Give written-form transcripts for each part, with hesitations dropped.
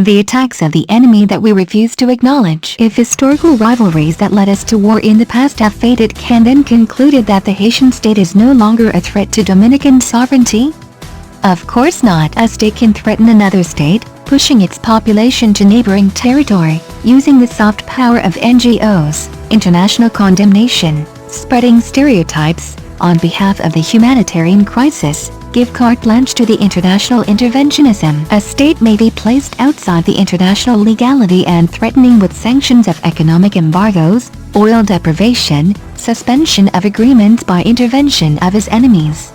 the attacks of the enemy that we refuse to acknowledge. If historical rivalries that led us to war in the past have faded, can then concluded that the Haitian state is no longer a threat to Dominican sovereignty? Of course not. A state can threaten another state, pushing its population to neighboring territory, using the soft power of NGOs, international condemnation, spreading stereotypes, on behalf of the humanitarian crisis, give carte blanche to the international interventionism. A state may be placed outside the international legality and threatening with sanctions of economic embargos, oil deprivation, suspension of agreements by intervention of his enemies.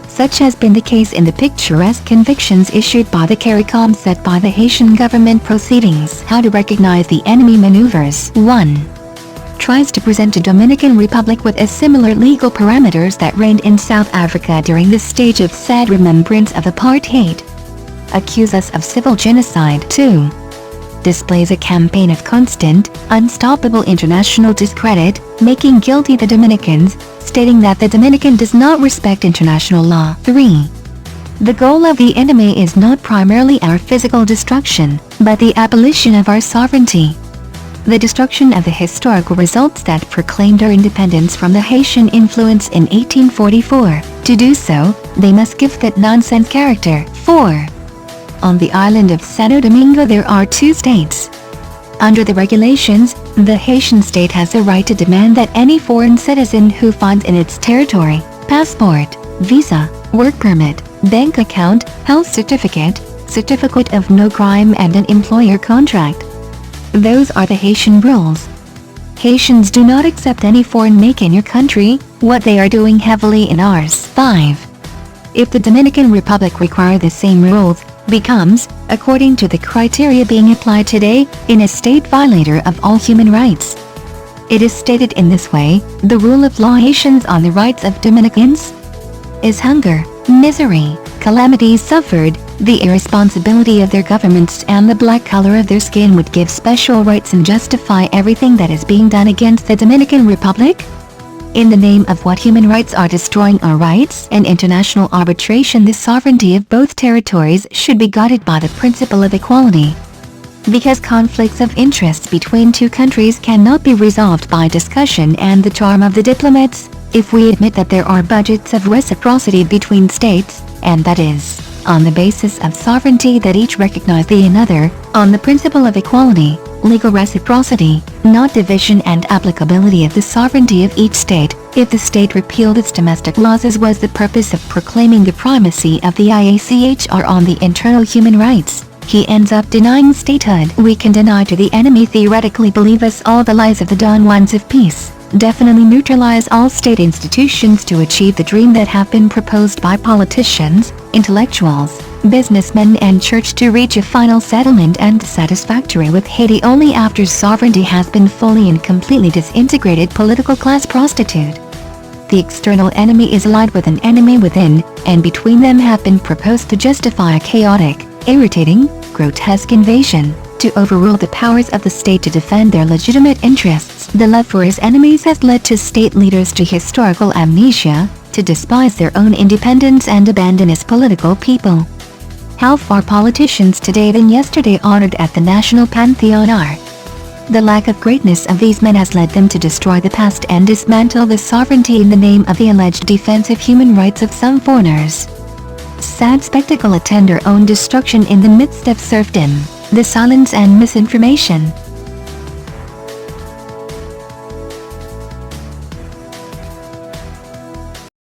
Such has been the case in the picturesque convictions issued by the CARICOM set by the Haitian government proceedings. How to recognize the enemy maneuvers. 1. Tries to present a Dominican Republic with a similar legal parameters that reigned in South Africa during this stage of sad remembrance of apartheid. Accuse us of civil genocide. 2. Displays a campaign of constant, unstoppable international discredit, making guilty the Dominicans, stating that the Dominican does not respect international law. 3. The goal of the enemy is not primarily our physical destruction, but the abolition of our sovereignty. The destruction of the historical results that proclaimed our independence from the Haitian influence in 1844. To do so, they must give that nonsense character. 4. On the island of Santo Domingo there are 2 states. Under the regulations, the Haitian state has the right to demand that any foreign citizen who finds in its territory, passport, visa, work permit, bank account, health certificate, certificate of no crime and an employer contract. Those are the Haitian rules. Haitians do not accept any foreign make in your country, what they are doing heavily in ours. 5. If the Dominican Republic require the same rules, becomes, according to the criteria being applied today, in a state violator of all human rights. It is stated in this way, the rule of law Haitians on the rights of Dominicans is hunger, misery, calamities suffered, the irresponsibility of their governments and the black color of their skin would give special rights and justify everything that is being done against the Dominican Republic? In the name of what human rights are destroying our rights and international arbitration, the sovereignty of both territories should be guided by the principle of equality. Because conflicts of interest between 2 countries cannot be resolved by discussion and the charm of the diplomats, if we admit that there are budgets of reciprocity between states, and that is, on the basis of sovereignty that each recognize the another, on the principle of equality, legal reciprocity, not division and applicability of the sovereignty of each state, if the state repealed its domestic laws as was the purpose of proclaiming the primacy of the IACHR on the internal human rights, he ends up denying statehood. We can deny to the enemy theoretically believe us all the lies of the Don Juans of peace, definitely neutralize all state institutions to achieve the dream that have been proposed by politicians, intellectuals, businessmen and church to reach a final settlement and satisfactory with Haiti only after sovereignty has been fully and completely disintegrated political class prostitute. The external enemy is allied with an enemy within, and between them have been proposed to justify a chaotic, irritating, grotesque invasion, to overrule the powers of the state to defend their legitimate interests. The love for his enemies has led to state leaders to historical amnesia, to despise their own independence and abandon his political people. How far politicians today than yesterday honored at the national pantheon are. The lack of greatness of these men has led them to destroy the past and dismantle the sovereignty in the name of the alleged defense of human rights of some foreigners. Sad spectacle, attend our own destruction in the midst of serfdom, the silence and misinformation.